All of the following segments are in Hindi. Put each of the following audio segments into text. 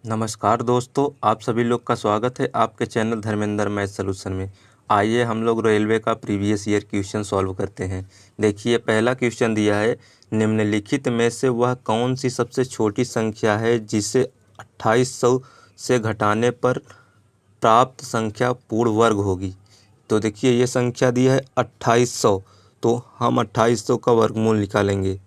नमस्कार दोस्तों, आप सभी लोग का स्वागत है आपके चैनल धर्मेंद्र मैथ सॉल्यूशन में। आइए हम लोग रेलवे का प्रीवियस ईयर क्वेश्चन सॉल्व करते हैं। देखिए, पहला क्वेश्चन दिया है, निम्नलिखित में से वह कौन सी सबसे छोटी संख्या है जिसे 2800 से घटाने पर प्राप्त संख्या पूर्ण वर्ग होगी। तो देखिए, ये संख्या दी है 2800, तो हम 2800 का वर्गमूल निकालेंगे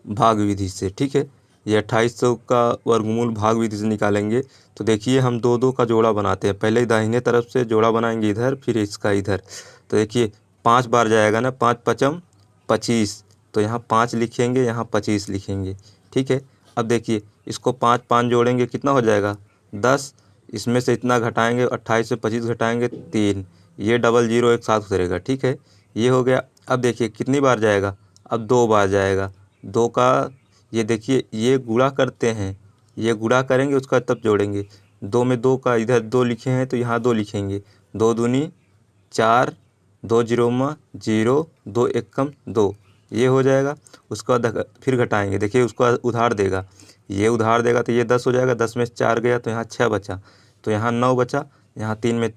भाग विधि से। ठीक है, ये 2800 का वर्गमूल भाग विधि से निकालेंगे। तो देखिए, हम दो दो का जोड़ा बनाते हैं। पहले दाहिने तरफ से जोड़ा बनाएंगे इधर, फिर इसका इधर। तो देखिए, 5 बार जाएगा ना, 5 पचम 25, तो यहाँ 5 लिखेंगे, यहाँ 25 लिखेंगे। ठीक है, अब देखिए, इसको 5 5 जोड़ेंगे, कितना हो जाएगा 10। इसमें से इतना घटाएंगे, 28 से 25 घटाएंगे 3, ये डबल जीरो एक साथ उतरेगा। ठीक है, ये हो गया। अब देखिए कितनी बार जाएगा, अब 2 बार जाएगा। 2 का ये देखिए, ये गुणा करते हैं, ये गुणा करेंगे उसका तब जोड़ेंगे। 2 में 2 का इधर 2 लिखे हैं तो यहाँ 2 लिखेंगे। 2 दूनी 4, 2 जीरो में 0, 2 एकम 2, ये हो जाएगा। उसका फिर घटाएंगे, देखिए उसको उधार देगा, ये उधार देगा तो ये 10 हो जाएगा। 10 में 4 गया तो यहाँ 6 बचा, तो यहाँ 9 बचा। यहाँ 3 में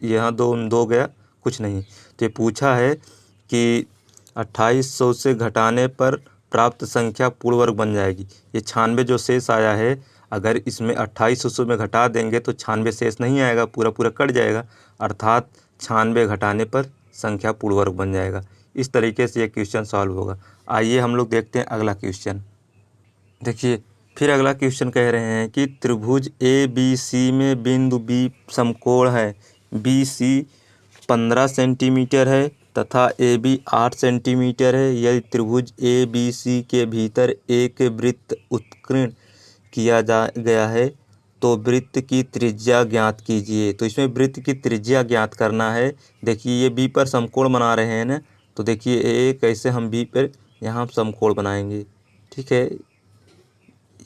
यहाँ 2 गया, कुछ नहीं। तो ये पूछा है कि 2800 से घटाने पर प्राप्त संख्या पूर्ण वर्ग बन जाएगी। ये 96 जो शेष आया है, अगर इसमें 2800 में घटा देंगे तो 96 शेष नहीं आएगा, पूरा पूरा कट जाएगा, अर्थात 96 घटाने पर संख्या पूर्ण वर्ग बन जाएगा। इस तरीके से ये क्वेश्चन सॉल्व होगा। आइए हम लोग देखते हैं अगला क्वेश्चन। देखिए, फिर अगला क्वेश्चन कह रहे हैं कि त्रिभुज ए बी सी में बिंदु बी समकोण है। बी सी 15 सेंटीमीटर है तथा ए बी 8 सेंटीमीटर है। यदि त्रिभुज ए बी सी के भीतर एक वृत्त उत्कीर्ण किया गया है तो वृत्त की त्रिज्या ज्ञात कीजिए। तो इसमें वृत्त की त्रिज्या ज्ञात करना है। देखिए, ये बी पर समकोण बना रहे हैं ना, तो देखिए एक ऐसे हम बी पर यहाँ समकोण बनाएंगे। ठीक है,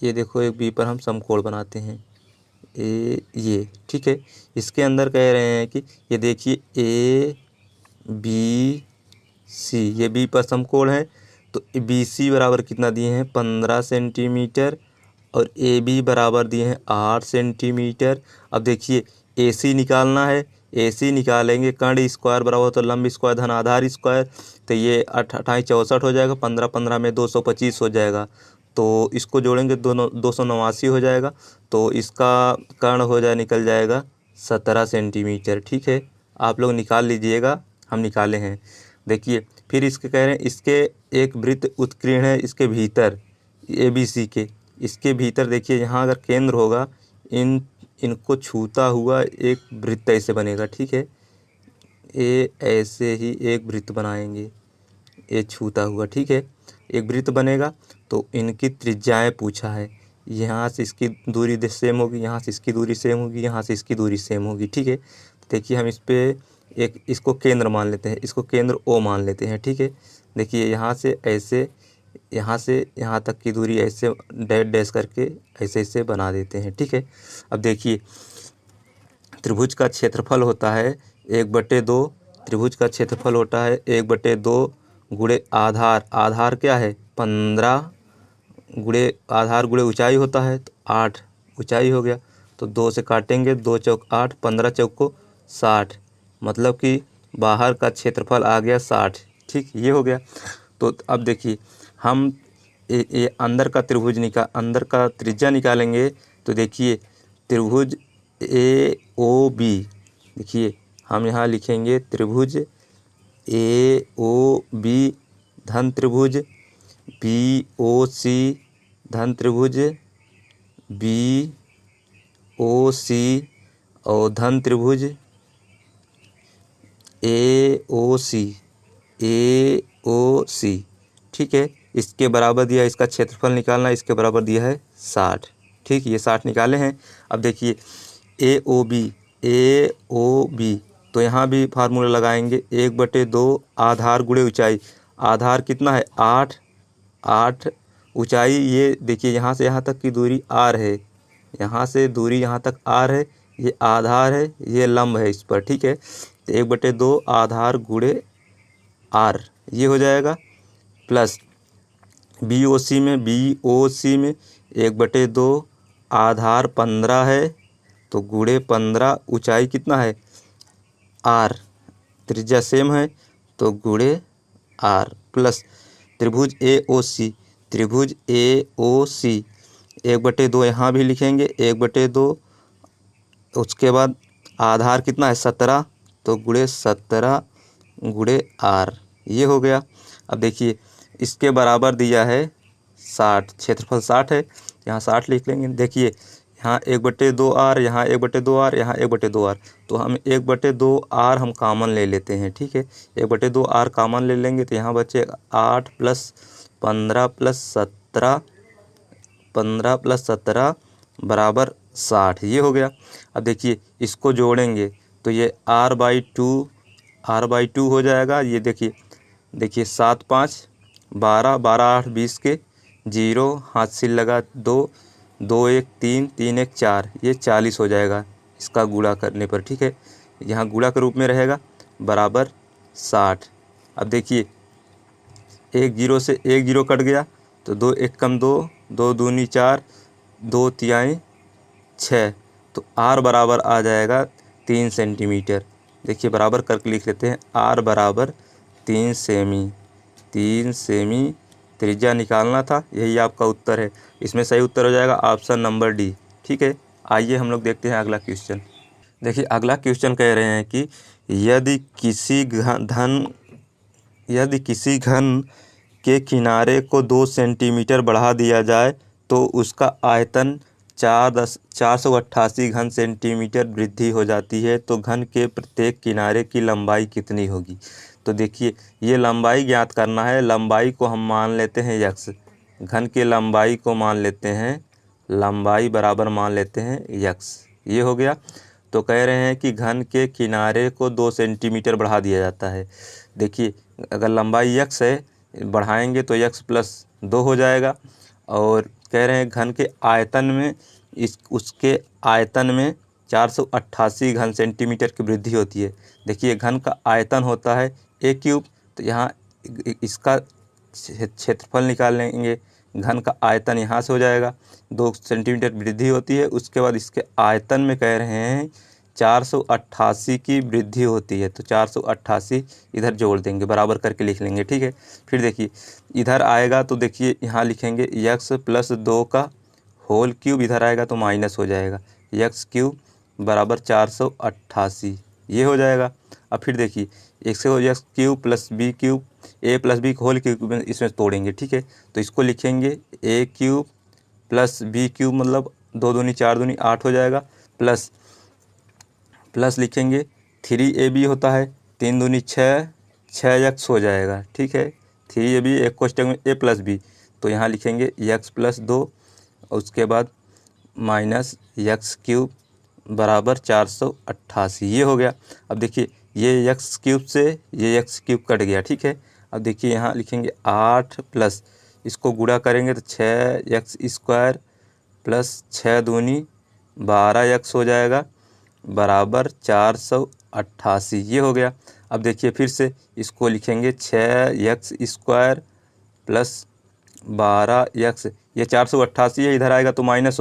ये देखो, एक बी पर हम समकोण बनाते हैं ये। ठीक है, इसके अंदर कह रहे हैं कि ये देखिए ए बी सी, ये बी पर समकोण है, तो बी सी बराबर कितना दिए हैं 15 सेंटीमीटर और ए बी बराबर दिए हैं 8 सेंटीमीटर। अब देखिए, ए सी निकालना है। ए सी निकालेंगे, कर्ण स्क्वायर बराबर तो लंब स्क्वायर धन आधार स्क्वायर, तो ये 28 64 हो जाएगा। 15 15 में 225 हो जाएगा, तो इसको जोड़ेंगे, दोनों 289 हो जाएगा। तो इसका कर्ण हो जाए, निकल जाएगा 17 सेंटीमीटर। ठीक है, आप लोग निकाल लीजिएगा, हम निकाले हैं। देखिए, फिर इसके कह रहे हैं इसके एक वृत्त उत्कीर्ण है इसके भीतर, ए बी सी के, इसके भीतर देखिए यहाँ अगर केंद्र होगा, इनको छूता हुआ एक वृत्त ऐसे बनेगा। ठीक है, ये ऐसे ही एक वृत्त बनाएंगे, ये छूता हुआ। ठीक है, एक वृत्त बनेगा। तो इनकी त्रिज्याएं पूछा है, यहाँ से इसकी दूरी सेम होगी, यहाँ से इसकी दूरी सेम होगी, यहाँ से इसकी दूरी सेम होगी। ठीक है, देखिए हम इस पर एक इसको केंद्र मान लेते हैं, इसको केंद्र ओ मान लेते हैं। ठीक है, देखिए यहाँ से ऐसे, यहाँ से यहाँ तक की दूरी ऐसे डैश डैश करके ऐसे ऐसे बना देते हैं। ठीक है, अब देखिए, त्रिभुज का क्षेत्रफल होता है 1/2। त्रिभुज का क्षेत्रफल होता है 1/2 गुणे आधार। आधार क्या है 15 गुणे आधार गुणे ऊंचाई होता है, तो 8 ऊंचाई हो गया। तो 2 से काटेंगे, 2 चौक 8, 15 चौको 60, मतलब कि बाहर का क्षेत्रफल आ गया 60। ठीक, ये हो गया। तो अब देखिए, हम ये अंदर का त्रिभुज अंदर का त्रिज्या निकालेंगे। तो देखिए, त्रिभुज ए ओ बी, देखिए हम यहाँ लिखेंगे त्रिभुज ए ओ बी धन त्रिभुज बी ओ सी धन त्रिभुज बी ओ सी और धन त्रिभुज ए ओ सी। ठीक है, इसके बराबर दिया, इसका क्षेत्रफल निकालना, इसके बराबर दिया है 60। ठीक, ये 60 निकाले हैं। अब देखिए ए ओ बी, तो यहाँ भी फार्मूला लगाएंगे 1/2 आधार गुणे ऊंचाई। आधार कितना है 8, 8 ऊंचाई, ये देखिए यहाँ से यहाँ तक की दूरी आर है, यहाँ से दूरी यहाँ तक आर है, ये आधार है, ये लंब है इस पर। ठीक है, तो 1/2 आधार गुणे आर, ये हो जाएगा, प्लस बी ओ सी में 1/2 आधार 15 है तो गुणे 15, ऊंचाई कितना है r, त्रिज्या सेम है तो गुणे r, प्लस त्रिभुज AOC, त्रिभुज AOC 1/2 यहाँ भी लिखेंगे 1/2, उसके बाद आधार कितना है 17 तो गुणे 17 गुणे r, ये हो गया। अब देखिए इसके बराबर दिया है 60, क्षेत्रफल 60 है, यहाँ 60 लिख लेंगे। देखिए यहाँ 1/2 r, यहाँ 1/2 r, यहाँ 1/2 r, तो हम 1/2 r हम कॉमन ले लेते हैं, ठीक है। 1/2 r कॉमन ले लेंगे तो यहाँ बचे 8 + 15 + 17, 15 + 17 बराबर 60, ये हो गया। अब देखिए इसको जोड़ेंगे तो ये r/2 हो जाएगा। ये देखिए 7 5 12, 12 8 20 के 0, हाथ से लगा 2, 2 1 3, 3 1 4, ये 40 हो जाएगा इसका गुणा करने पर, ठीक है। यहाँ गुणा के रूप में रहेगा बराबर 60। अब देखिए 1 0 से 1 0 कट गया तो 2 1 कम 2, 2 दूनी 4, 2 तिहाई 6, तो r बराबर आ जाएगा 3 सेंटीमीटर। देखिए बराबर करके लिख लेते हैं, r बराबर 3 सेमी, 3 सेमी त्रिज्या निकालना था, यही आपका उत्तर है। इसमें सही उत्तर हो जाएगा ऑप्शन नंबर डी, ठीक है। आइए हम लोग देखते हैं अगला क्वेश्चन। देखिए अगला क्वेश्चन कह रहे हैं कि यदि किसी घन के किनारे को 2 सेंटीमीटर बढ़ा दिया जाए तो उसका आयतन 488 घन सेंटीमीटर वृद्धि हो जाती है, तो घन के प्रत्येक किनारे की लंबाई कितनी होगी। तो देखिए ये लंबाई ज्ञात करना है। लंबाई को हम मान लेते हैं x, घन के लंबाई को मान लेते हैं, लंबाई बराबर मान लेते हैं x, ये हो गया। तो कह रहे हैं कि घन के किनारे को 2 सेंटीमीटर बढ़ा दिया जाता है। देखिए अगर लंबाई x है, बढ़ाएंगे तो x + 2 हो जाएगा। और कह रहे हैं घन के आयतन में उसके आयतन में 488 घन सेंटीमीटर की वृद्धि होती है। देखिए घन का आयतन होता है a³, तो यहाँ इसका क्षेत्रफल निकाल लेंगे। घन का आयतन यहाँ से हो जाएगा, 2 सेंटीमीटर वृद्धि होती है, उसके बाद इसके आयतन में कह रहे हैं 488 की वृद्धि होती है, तो 488 इधर जोड़ देंगे, बराबर करके लिख लेंगे, ठीक है। फिर देखिए इधर आएगा तो देखिए यहाँ लिखेंगे x + 2 का होल क्यूब, इधर आएगा तो माइनस हो जाएगा, x³ बराबर 488, ये हो जाएगा। अब फिर देखिए x³ + b³ a + b whole cube इसमें तोड़ेंगे, ठीक है। तो इसको लिखेंगे a³ + b³ मतलब 2 दूनी 4 दूनी 8 हो जाएगा, प्लस लिखेंगे 3ab होता है, 3 दूनी 6, 6x हो जाएगा, ठीक है। 3ab एक कोष्टक में a + b, तो यहाँ लिखेंगे x + 2, उसके बाद माइनस x³ बराबर 488, ये हो गया। अब देखिए ये x³ से ये x³ कट गया, ठीक है। अब देखिए यहाँ लिखेंगे 8 प्लस इसको गुणा करेंगे तो 6x² + 6 दूनी 12x हो जाएगा बराबर 488, ये हो गया। अब देखिए फिर से इसको लिखेंगे 6x² + 12x, ये 488 है, इधर आएगा तो माइनस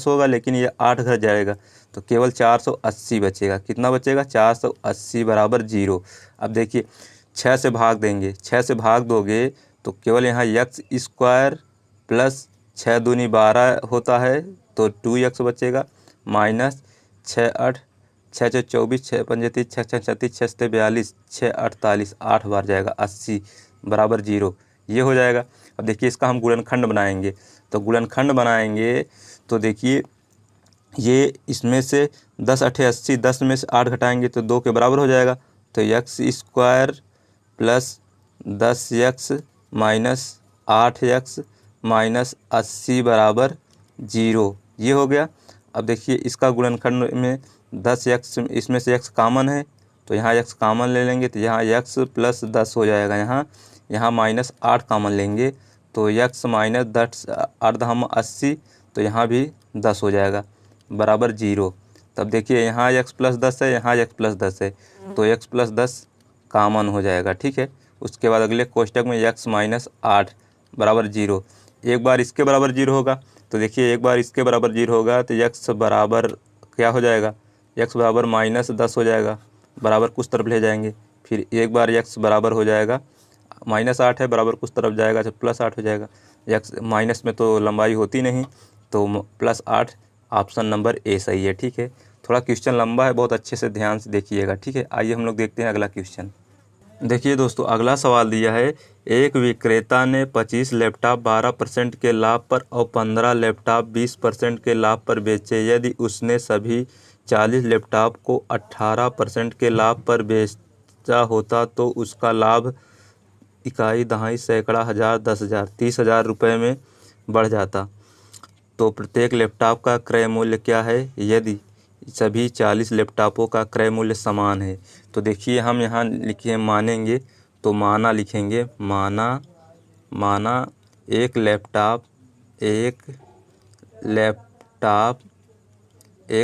होगा, लेकिन ये 8 घर जाएगा तो केवल 480 बचेगा। कितना बचेगा 480 बराबर 0। अब देखिए 6 से भाग देंगे, 6 से भाग दोगे तो केवल यहाँ x² + 6 दूनी 12 होता है तो 2x बचेगा, माइनस 6 8 6 6 24, 6 5 30, 6 6 36, 6 7 42, 6 48, 8 बार जाएगा 80 बराबर 0, ये हो जाएगा। अब देखिए इसका हम गुणनखंड बनाएंगे, तो गुणनखंड बनाएंगे तो देखिए ये इसमें से 10 8 80, 10 में से 8 घटाएंगे तो 2 के बराबर हो जाएगा, तो x² + 10x minus 8x minus 80 बराबर 0, ये हो गया। अब देखिए इसका गुणनखंड में 10x, इसमें से x कॉमन है तो यहाँ x कॉमन ले लेंगे तो यहाँ x + 10 हो जाएगा, यहाँ माइनस 8 कॉमन लेंगे तो x माइनस 10 अर्धम 80, तो यहाँ भी 10 हो जाएगा बराबर 0। तब देखिए यहाँ x + 10 है, यहाँ x + 10 है, तो x + 10 कॉमन हो जाएगा, ठीक है। उसके बाद अगले कोष्टक में x - 8 बराबर 0, एक बार इसके बराबर 0 होगा तो देखिए एक बार इसके बराबर 0 होगा तो x बराबर क्या हो जाएगा, x बराबर -10 हो जाएगा, बराबर कुछ तरफ ले जाएंगे। फिर एक बार x बराबर हो जाएगा -8 है, बराबर कुछ तरफ जाएगा तो +8 हो जाएगा। x माइनस में तो लंबाई होती नहीं, तो +8 ऑप्शन नंबर ए सही है। ठीक है, थोड़ा क्वेश्चन लंबा है, बहुत अच्छे से ध्यान से देखिएगा। ठीक है, आइए हम लोग देखते हैं अगला क्वेश्चन। देखिए दोस्तों, अगला सवाल दिया है, एक विक्रेता ने 25 लैपटॉप 12% के लाभ पर और 15 लैपटॉप 20% के लाभ पर बेचे। यदि उसने सभी 40 लैपटॉप को 18% के लाभ पर बेचा होता तो उसका लाभ इकाई, दहाई, सैकड़ा, हज़ार, 10,000, 30,000 रुपये में बढ़ जाता। तो प्रत्येक लैपटॉप का क्रय मूल्य क्या है यदि सभी 40 लैपटॉपों का क्रय मूल्य समान है। तो देखिए हम यहाँ लिखे मानेंगे, तो माना लिखेंगे, माना एक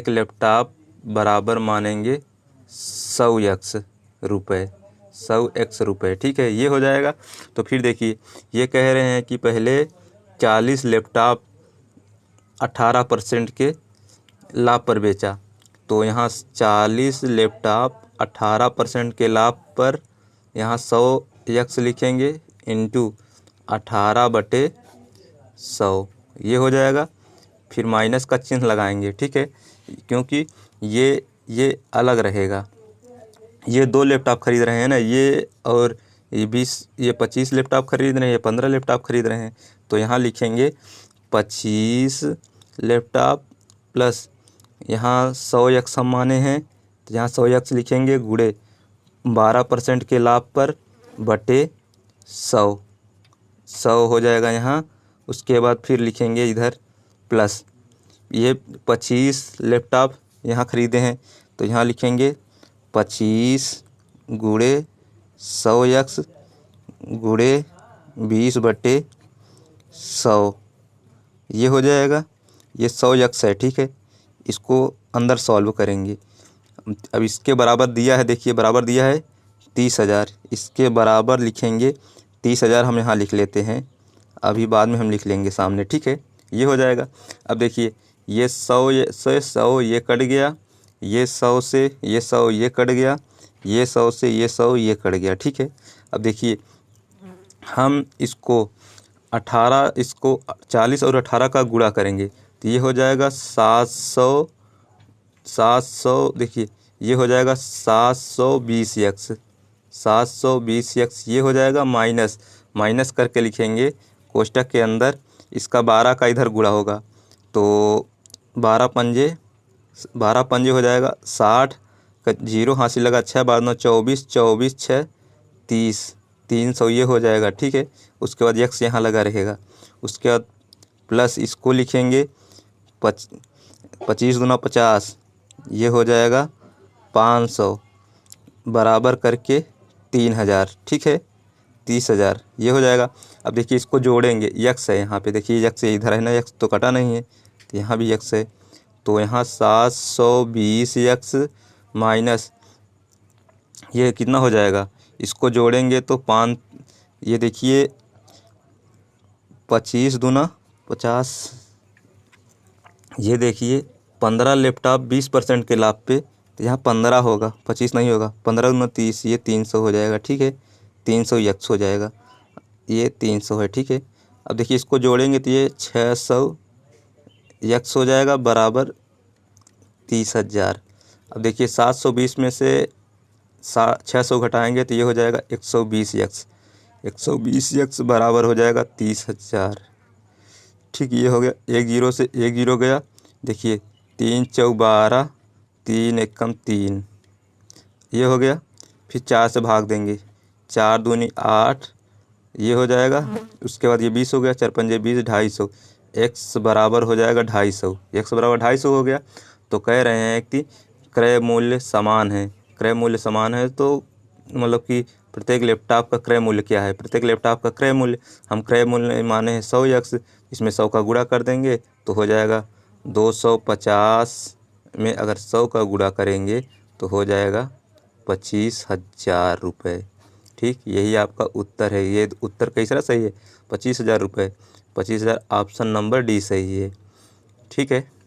लैपटॉप बराबर मानेंगे 100 रुपये, 100 रुपये। ठीक है, ये हो जाएगा। तो फिर देखिए ये कह रहे हैं कि पहले 40 लैपटॉप 18% के लाभ पर बेचा, तो यहाँ 40 लैपटॉप 18% के लाभ पर यहाँ 100 लिखेंगे इंटू 18/100, ये हो जाएगा। फिर माइनस का चिन्ह लगाएंगे। ठीक है, क्योंकि ये अलग रहेगा। ये 2 लैपटॉप खरीद रहे हैं ना, ये और ये 25 लैपटॉप खरीद रहे हैं, ये 15 लैपटॉप खरीद रहे हैं। तो यहाँ लिखेंगे 25 लैपटॉप प्लस यहाँ 100 हम माने हैं, तो यहाँ 100 लिखेंगे गुणे 12% के लाभ पर बटे 100 हो जाएगा यहाँ। उसके बाद फिर लिखेंगे इधर प्लस ये 25 लैपटॉप यहाँ खरीदे हैं, तो यहाँ लिखेंगे 25 गुणे 100 गुणे 20/100, ये हो जाएगा। ये 100 है। ठीक है, इसको अंदर सॉल्व करेंगे। अब इसके बराबर दिया है, देखिए बराबर दिया है 30,000, इसके बराबर लिखेंगे 30,000 हम यहाँ लिख लेते हैं, अभी बाद में हम लिख लेंगे सामने। ठीक है, ये हो जाएगा। अब देखिए ये 100 ये कट गया, ये 100 से ये 100 ये कट गया, ये 100 से ये 100 ये कट गया। ठीक है, अब देखिए हम इसको 40 और 18 का गुणा करेंगे, तो ये हो जाएगा 700। देखिए ये हो जाएगा 720x, 720x, ये हो जाएगा माइनस करके लिखेंगे कोष्टक के अंदर। इसका 12 का इधर गुणा होगा, तो 12 पंजे हो जाएगा 60 का 0 हासिल लगा, 6 12 9 24, 24 6 30, 300, ये हो जाएगा। ठीक है, उसके बाद x यहाँ लगा रहेगा। उसके बाद प्लस इसको लिखेंगे 25 दूना 50, ये हो जाएगा 500 बराबर करके 3,000। ठीक है, 30,000, ये हो जाएगा। अब देखिए इसको जोड़ेंगे, x है यहाँ पे, देखिए x इधर है ना, x तो कटा नहीं है, तो यहाँ भी x है। तो यहाँ 720x माइनस ये कितना हो जाएगा, इसको जोड़ेंगे तो 5, ये देखिए 25 दूना 50, ये देखिए 15 लैपटॉप 20% के लाभ पे, तो यहाँ 15 होगा, 25 नहीं होगा, 15 दूना 30, ये 300 हो जाएगा। ठीक है, 300x हो जाएगा, ये 300 है। ठीक है, अब देखिए इसको जोड़ेंगे तो ये 600x हो जाएगा बराबर 30,000। अब देखिए 720 में से 600 घटाएंगे तो ये हो जाएगा 120x, 120x बराबर हो जाएगा 30,000। ठीक, ये हो गया, 1 0 से 1 0 गया। देखिए 3 4 12, 3 1 3, ये हो गया। फिर 4 से भाग देंगे, 4 दूनी 8, ये हो जाएगा। उसके बाद ये 20 हो गया, 4 पंजे 20, 250, x बराबर हो जाएगा 250, x बराबर 250 हो गया। तो कह रहे हैं कि क्रय मूल्य समान है, क्रय मूल्य समान है, तो मतलब कि प्रत्येक लैपटॉप का क्रय मूल्य क्या है, प्रत्येक लैपटॉप का क्रय मूल्य, हम क्रय मूल्य माने हैं 100x, इसमें 100 का गुणा कर देंगे तो हो जाएगा 250 में अगर 100 का गुणा करेंगे तो हो जाएगा 25,000 रुपये। ठीक, यही आपका उत्तर है। ये उत्तर कैसा सही है, 25,000 रुपये। 25,000 ऑप्शन नंबर डी सही है। ठीक है।